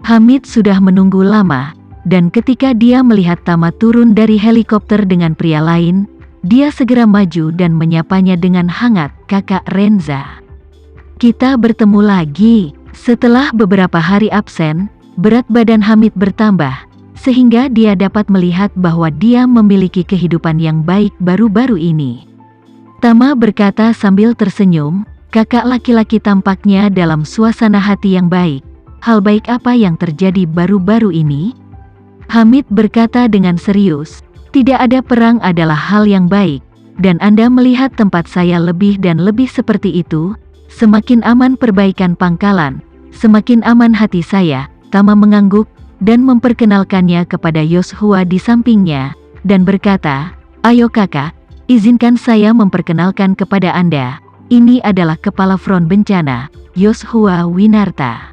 Hamid sudah menunggu lama, dan ketika dia melihat Tama turun dari helikopter dengan pria lain, dia segera maju dan menyapanya dengan hangat, "Kakak Renza. Kita bertemu lagi." Setelah beberapa hari absen, berat badan Hamid bertambah, sehingga dia dapat melihat bahwa dia memiliki kehidupan yang baik baru-baru ini. Tama berkata sambil tersenyum, "Kakak laki-laki tampaknya dalam suasana hati yang baik. Hal baik apa yang terjadi baru-baru ini?" Hamid berkata dengan serius, "Tidak ada perang adalah hal yang baik, dan Anda melihat tempat saya lebih dan lebih seperti itu. Semakin aman perbaikan pangkalan, semakin aman hati saya." Tama mengangguk dan memperkenalkannya kepada Yoshua di sampingnya, dan berkata, "Ayo kakak, izinkan saya memperkenalkan kepada Anda. Ini adalah Kepala Front Bencana, Yoshua Winarta."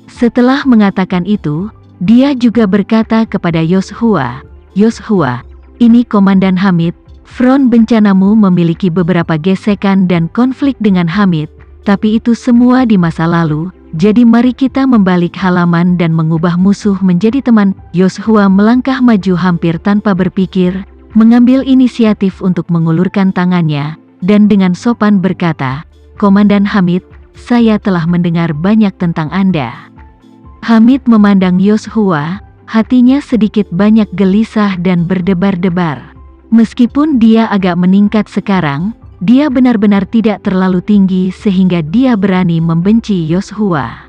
Setelah mengatakan itu, dia juga berkata kepada Yoshua, "Yoshua, ini Komandan Hamid. Front bencanamu memiliki beberapa gesekan dan konflik dengan Hamid, tapi itu semua di masa lalu, jadi mari kita membalik halaman dan mengubah musuh menjadi teman." Yoshua melangkah maju hampir tanpa berpikir, mengambil inisiatif untuk mengulurkan tangannya, dan dengan sopan berkata, "Komandan Hamid, saya telah mendengar banyak tentang Anda." Hamid memandang Yoshua, hatinya sedikit banyak gelisah dan berdebar-debar. Meskipun dia agak meningkat sekarang, dia benar-benar tidak terlalu tinggi sehingga dia berani membenci Yoshua.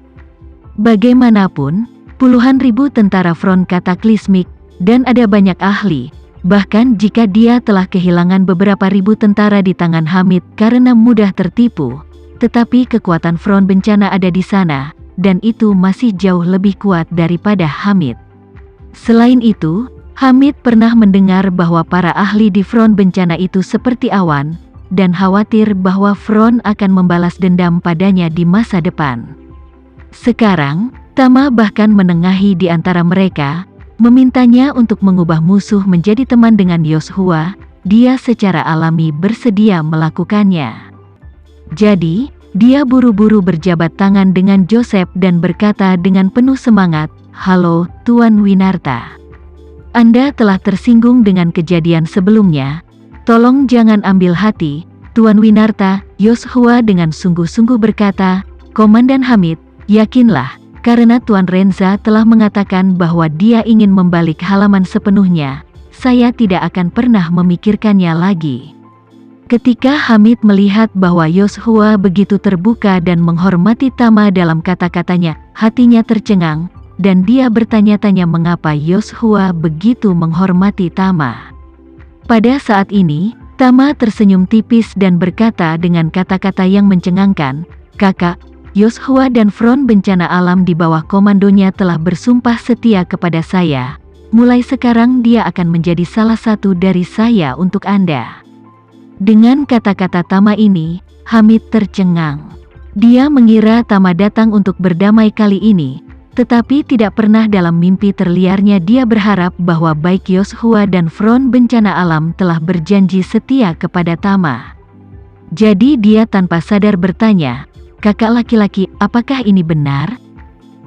Bagaimanapun, puluhan ribu tentara front kataklismik, dan ada banyak ahli, bahkan jika dia telah kehilangan beberapa ribu tentara di tangan Hamid karena mudah tertipu, tetapi kekuatan front bencana ada di sana, dan itu masih jauh lebih kuat daripada Hamid. Selain itu, Hamid pernah mendengar bahwa para ahli di front bencana itu seperti awan, dan khawatir bahwa front akan membalas dendam padanya di masa depan. Sekarang, Tama bahkan menengahi di antara mereka, memintanya untuk mengubah musuh menjadi teman dengan Yoshua. Dia secara alami bersedia melakukannya. Jadi, dia buru-buru berjabat tangan dengan Joseph dan berkata dengan penuh semangat, "Halo, Tuan Winarta. Anda telah tersinggung dengan kejadian sebelumnya. Tolong jangan ambil hati, Tuan Winarta." Yoshua dengan sungguh-sungguh berkata, "Komandan Hamid, yakinlah, karena Tuan Renza telah mengatakan bahwa dia ingin membalik halaman sepenuhnya, saya tidak akan pernah memikirkannya lagi." Ketika Hamid melihat bahwa Yoshua begitu terbuka dan menghormati Tama dalam kata-katanya, hatinya tercengang, dan dia bertanya-tanya mengapa Yoshua begitu menghormati Tama. Pada saat ini, Tama tersenyum tipis dan berkata dengan kata-kata yang mencengangkan, "Kakak, Yoshua dan Front Bencana Alam di bawah komandonya telah bersumpah setia kepada saya. Mulai sekarang dia akan menjadi salah satu dari saya untuk Anda." Dengan kata-kata Tama ini, Hamid tercengang. Dia mengira Tama datang untuk berdamai kali ini, tetapi tidak pernah dalam mimpi terliarnya dia berharap bahwa baik Yoshua dan Front Bencana Alam telah berjanji setia kepada Tama. Jadi dia tanpa sadar bertanya, "Kakak laki-laki, apakah ini benar?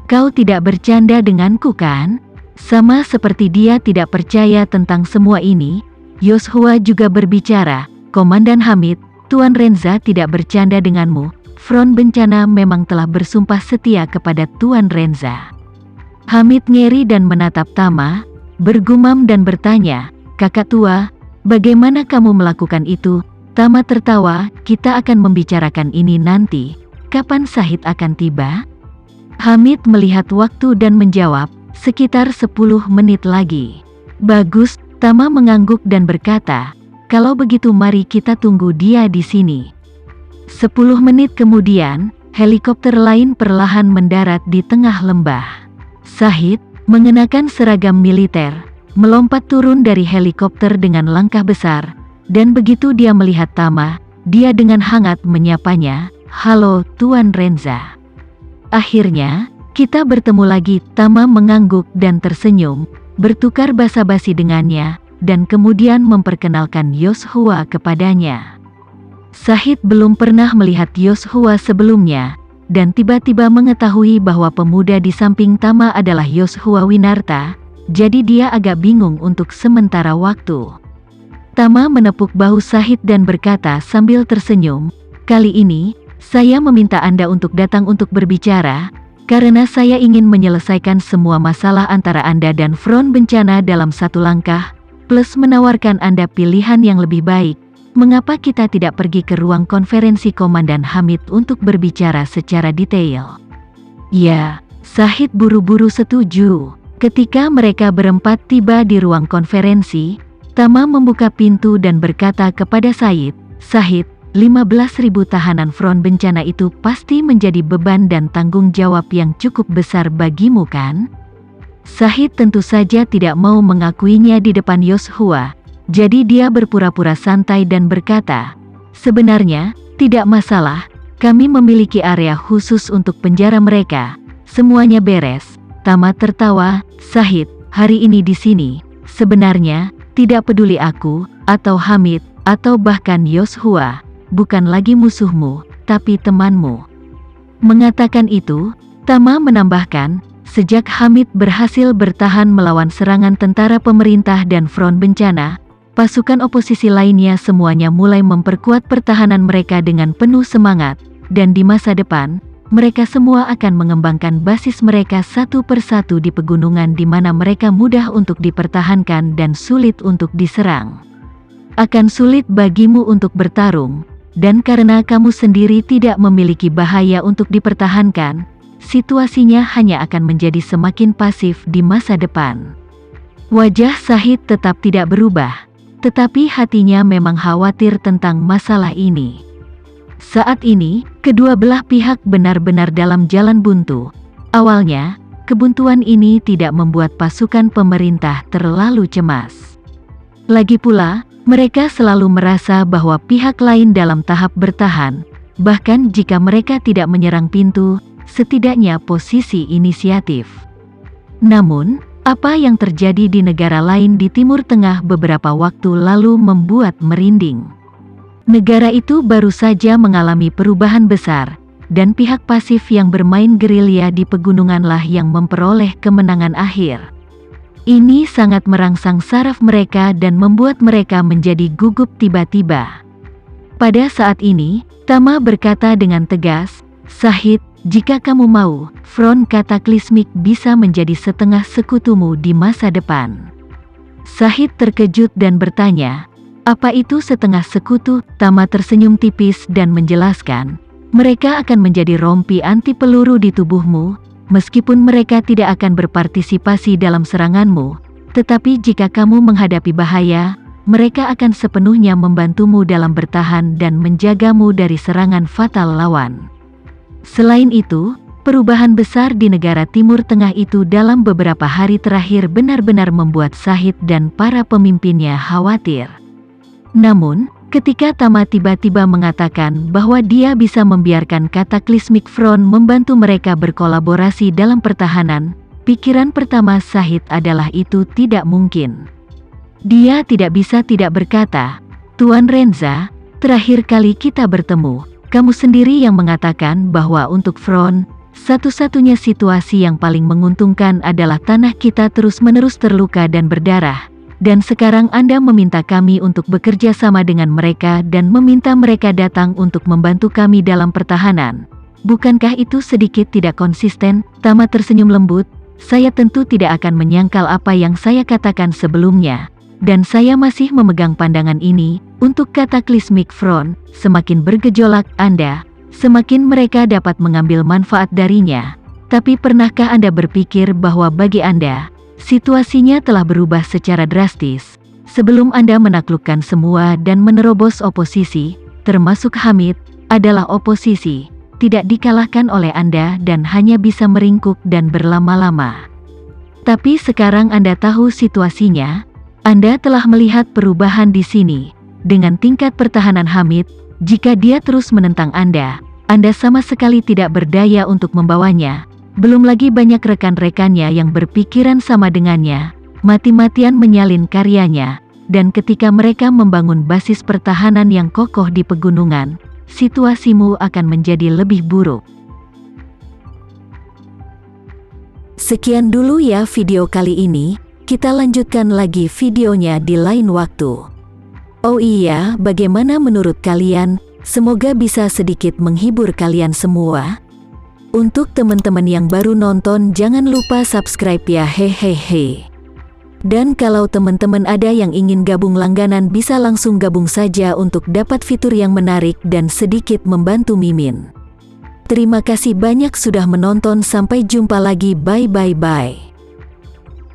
Kau tidak bercanda denganku kan?" Sama seperti dia tidak percaya tentang semua ini, Yoshua juga berbicara, "Komandan Hamid, Tuan Renza tidak bercanda denganmu. Front Bencana memang telah bersumpah setia kepada Tuan Renza." Hamid ngeri dan menatap Tama, bergumam dan bertanya, "Kakak tua, bagaimana kamu melakukan itu?" Tama tertawa, "Kita akan membicarakan ini nanti. Kapan Sahid akan tiba?" Hamid melihat waktu dan menjawab, "Sekitar 10 menit lagi." "Bagus," Tama mengangguk dan berkata, "Kalau begitu mari kita tunggu dia di sini." 10 menit kemudian, helikopter lain perlahan mendarat di tengah lembah. Sahid, mengenakan seragam militer, melompat turun dari helikopter dengan langkah besar, dan begitu dia melihat Tama, dia dengan hangat menyapanya, "Halo, Tuan Renza. Akhirnya, kita bertemu lagi." Tama mengangguk dan tersenyum, bertukar basa-basi dengannya, dan kemudian memperkenalkan Yoshua kepadanya. Sahid belum pernah melihat Yoshua sebelumnya, dan tiba-tiba mengetahui bahwa pemuda di samping Tama adalah Yoshua Winarta, jadi dia agak bingung untuk sementara waktu. Tama menepuk bahu Shahid dan berkata sambil tersenyum, "Kali ini, saya meminta Anda untuk datang untuk berbicara, karena saya ingin menyelesaikan semua masalah antara Anda dan Front Bencana dalam satu langkah, plus menawarkan Anda pilihan yang lebih baik. Mengapa kita tidak pergi ke ruang konferensi Komandan Hamid untuk berbicara secara detail?" Ya, Shahid buru-buru setuju. Ketika mereka berempat tiba di ruang konferensi, Tama membuka pintu dan berkata kepada Shahid, "Shahid, 15.000 tahanan Front Bencana itu pasti menjadi beban dan tanggung jawab yang cukup besar bagimu kan?" Shahid tentu saja tidak mau mengakuinya di depan Yoshua. Jadi dia berpura-pura santai dan berkata, "Sebenarnya, tidak masalah, kami memiliki area khusus untuk penjara mereka, semuanya beres." Tama tertawa, "Shahid, hari ini di sini, sebenarnya, tidak peduli aku, atau Hamid, atau bahkan Yoshua, bukan lagi musuhmu, tapi temanmu." Mengatakan itu, Tama menambahkan, sejak Hamid berhasil bertahan melawan serangan tentara pemerintah dan Front Bencana, pasukan oposisi lainnya semuanya mulai memperkuat pertahanan mereka dengan penuh semangat, dan di masa depan, mereka semua akan mengembangkan basis mereka satu persatu di pegunungan di mana mereka mudah untuk dipertahankan dan sulit untuk diserang. Akan sulit bagimu untuk bertarung, dan karena kamu sendiri tidak memiliki bahaya untuk dipertahankan, situasinya hanya akan menjadi semakin pasif di masa depan. Wajah Shahid tetap tidak berubah. Tetapi hatinya memang khawatir tentang masalah ini. Saat ini, kedua belah pihak benar-benar dalam jalan buntu. Awalnya, kebuntuan ini tidak membuat pasukan pemerintah terlalu cemas. Lagi pula, mereka selalu merasa bahwa pihak lain dalam tahap bertahan, bahkan jika mereka tidak menyerang pintu, setidaknya posisi inisiatif. Namun, apa yang terjadi di negara lain di Timur Tengah beberapa waktu lalu membuat merinding. Negara itu baru saja mengalami perubahan besar, dan pihak pasif yang bermain gerilya di pegununganlah yang memperoleh kemenangan akhir. Ini sangat merangsang saraf mereka dan membuat mereka menjadi gugup tiba-tiba. Pada saat ini, Tama berkata dengan tegas, "Shahid, jika kamu mau, Front Kataklismik bisa menjadi setengah sekutumu di masa depan." Shahid terkejut dan bertanya, "Apa itu setengah sekutu?" Tama tersenyum tipis dan menjelaskan, "Mereka akan menjadi rompi anti peluru di tubuhmu, meskipun mereka tidak akan berpartisipasi dalam seranganmu, tetapi jika kamu menghadapi bahaya, mereka akan sepenuhnya membantumu dalam bertahan dan menjagamu dari serangan fatal lawan." Selain itu, perubahan besar di negara Timur Tengah itu dalam beberapa hari terakhir benar-benar membuat Shahid dan para pemimpinnya khawatir. Namun, ketika Tama tiba-tiba mengatakan bahwa dia bisa membiarkan Kataklismik Front membantu mereka berkolaborasi dalam pertahanan, pikiran pertama Shahid adalah itu tidak mungkin. Dia tidak bisa tidak berkata, "Tuan Renza, terakhir kali kita bertemu, kamu sendiri yang mengatakan bahwa untuk Front, satu-satunya situasi yang paling menguntungkan adalah tanah kita terus-menerus terluka dan berdarah. Dan sekarang Anda meminta kami untuk bekerja sama dengan mereka dan meminta mereka datang untuk membantu kami dalam pertahanan. Bukankah itu sedikit tidak konsisten?" Tama tersenyum lembut, "Saya tentu tidak akan menyangkal apa yang saya katakan sebelumnya. Dan saya masih memegang pandangan ini, untuk Kataklismik Front, semakin bergejolak Anda, semakin mereka dapat mengambil manfaat darinya. Tapi pernahkah Anda berpikir bahwa bagi Anda, situasinya telah berubah secara drastis. Sebelum Anda menaklukkan semua dan menerobos oposisi, termasuk Hamid, adalah oposisi, tidak dikalahkan oleh Anda dan hanya bisa meringkuk dan berlama-lama. Tapi sekarang Anda tahu situasinya. Anda telah melihat perubahan di sini. Dengan tingkat pertahanan Hamid, jika dia terus menentang Anda sama sekali tidak berdaya untuk membawanya. Belum lagi banyak rekan-rekannya yang berpikiran sama dengannya, mati-matian menyalin karyanya, dan ketika mereka membangun basis pertahanan yang kokoh di pegunungan, situasimu akan menjadi lebih buruk. Sekian dulu ya video kali ini, kita lanjutkan lagi videonya di lain waktu. Oh iya, bagaimana menurut kalian? Semoga bisa sedikit menghibur kalian semua. Untuk teman-teman yang baru nonton, jangan lupa subscribe ya, hehehe. Dan kalau teman-teman ada yang ingin gabung langganan, bisa langsung gabung saja untuk dapat fitur yang menarik dan sedikit membantu Mimin. Terima kasih banyak sudah menonton, sampai jumpa lagi, bye.